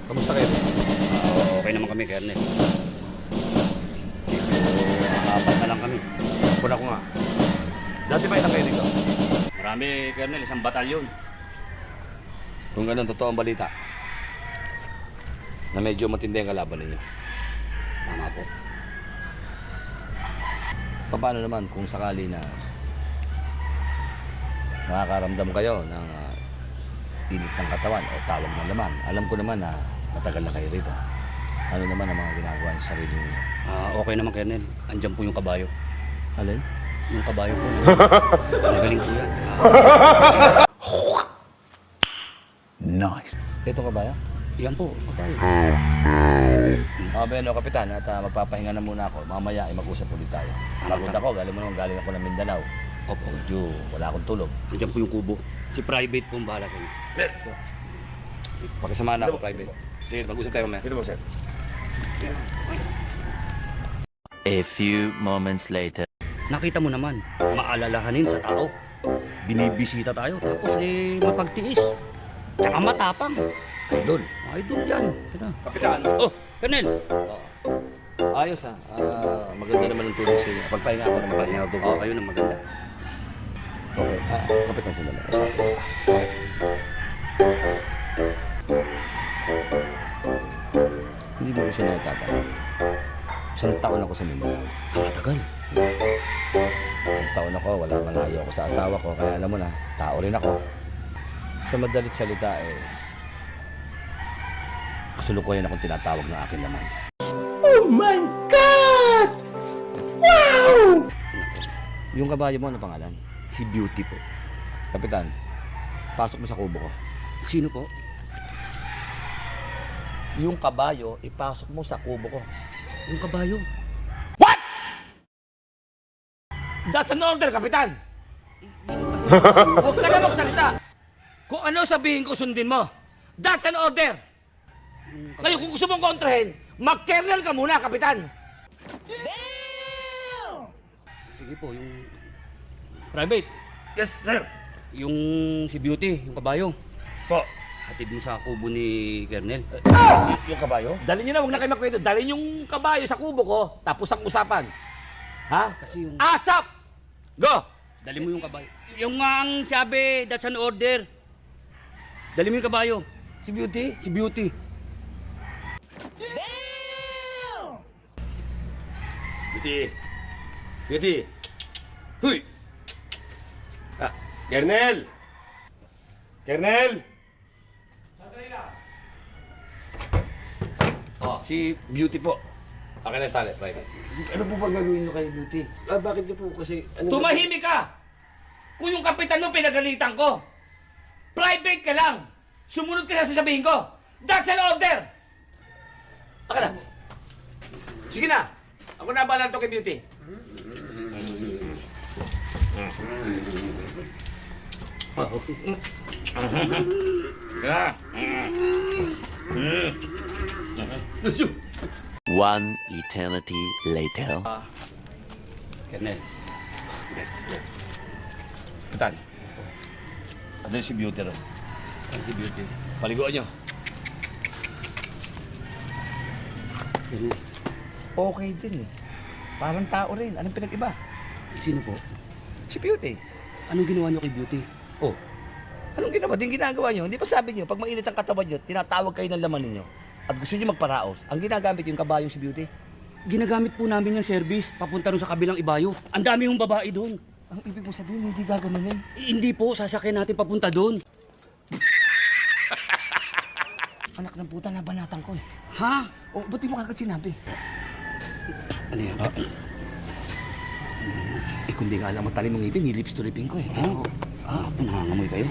Kamusta kayo? Okay naman kami, Kernel. Apat na lang kami. Kuna ko nga. Dati pa ilang kayo dito? Marami, Kernel. Isang batalyon. Kung ganun, totoo ang balita. Na medyo matindi ang kalaban ninyo. Tama po. Paano naman kung sakali na nakakaramdam kayo ng init ng katawan o tawag ng laman? Alam ko naman na matagal na kayo rito. Ano naman ang mga ginagawa niyo sa sarili niyo? Okay naman, Kernel. Andyan po yung kabayo. Alin? Yung kabayo po. Nagaling po yan. Nice. Ito ka ba yan? Yan po, kabayo. Bueno, Kapitan, at magpapahinga na muna ako. Mamaya ay mag-usap ulit tayo. Pagod ako, galing ako ng Mindanao. Opo. Medyo wala akong tulog. Andyan po yung kubo. Si Private po ang bahala sa inyo. So, pakisama na ako, private. Sige, mag-usap tayo mamaya. Dito po, sir. A few moments later. Nakita mo naman, maalalahanin sa tao. Binibisita tayo, tapos mapagtiis. Tsaka matapang. Idol. Idol yan. Sina? Kapitan! Oh, Kernel. Ayos ha. Maganda naman ang tulong sa inyo. Pagpahinga ako ng Pahinga po ba kayo ng maganda? Okay. Kapitan, sandali. Usapin. Hindi mo siya natatanong. Isang taon ako sa Mindanao. Matagal. Isang taon ako, wala malayo ako sa asawa ko. Kaya alam mo na, tao rin ako. Sa madalit salita kasulukuyan akong tinatawag ng aking laman. Oh my God! Wow! Yung kabayo mo, ano pangalan? Si Beauty po. Kapitan, pasok mo sa kubo ko. Sino po? Yung kabayo, ipasok mo sa kubo ko. Yung kabayo. What? That's an order, Kapitan! Kasi Huwag ka na magsalita! Kung ano sabihin ko, sundin mo. That's an order! Ngayon, kung gusto mong kontrahin, mag-kernel ka muna, Kapitan! sige po, yung Private. Yes, sir. yung si Beauty, yung kabayo. Po. Hatid mo sa kubo ni Kernel. Yung kabayo? Dali nyo na, huwag na kayo magkwento. Dali yung kabayo sa kubo ko, tapos ang usapan. Ha? Kasi yung ASAP! Go! dali mo yung kabayo. Yung ang sabi, that's an order. Dali mo yung kabayo. Si Beauty? Si Beauty. Beauty! Beauty! Huy! Kernel! Kernel! Oh, si Beauty po. Akin na tali, Private. Ano po ba gagawin nyo kay Beauty? Bakit niyo po kasi... Tumahimik ka! Kung yung kapitan mo pinagalitan ko, private ka lang! Sumunod ka sa sasabihin ko! That's an order! Aka na! Sige na! Ako na bahala to kay Beauty. One eternity later. Kernel. Kapitan. Ano si Beauty ron? Saan si Beauty? Paliguan nyo. Okay din eh. Parang tao rin. Anong pinag-iba? Sino po? Si Beauty. Anong ginawa niyo kay Beauty? Oh. Anong ginawa din ginagawa nyo? Hindi ba sabi nyo, pag mainit ang katawan nyo, tinatawag kayo ng laman ninyo at gusto nyo magparaos, ang ginagamit yung kabayong si Beauty? Ginagamit po namin yung service papunta rin sa kabilang ibayo. Ang dami yung babae doon. Ang ibig mo sabihin, hindi gaganunin. Hindi po, sasakyan natin papunta doon. Anak ng puta, nabanatan ko eh. Ha? O, ba't di mo kagad sinabi? Ano yan? Eh, kung di nga alam matalim mong ngipin, nilips to lipin ko eh. Nangangamoy kayo?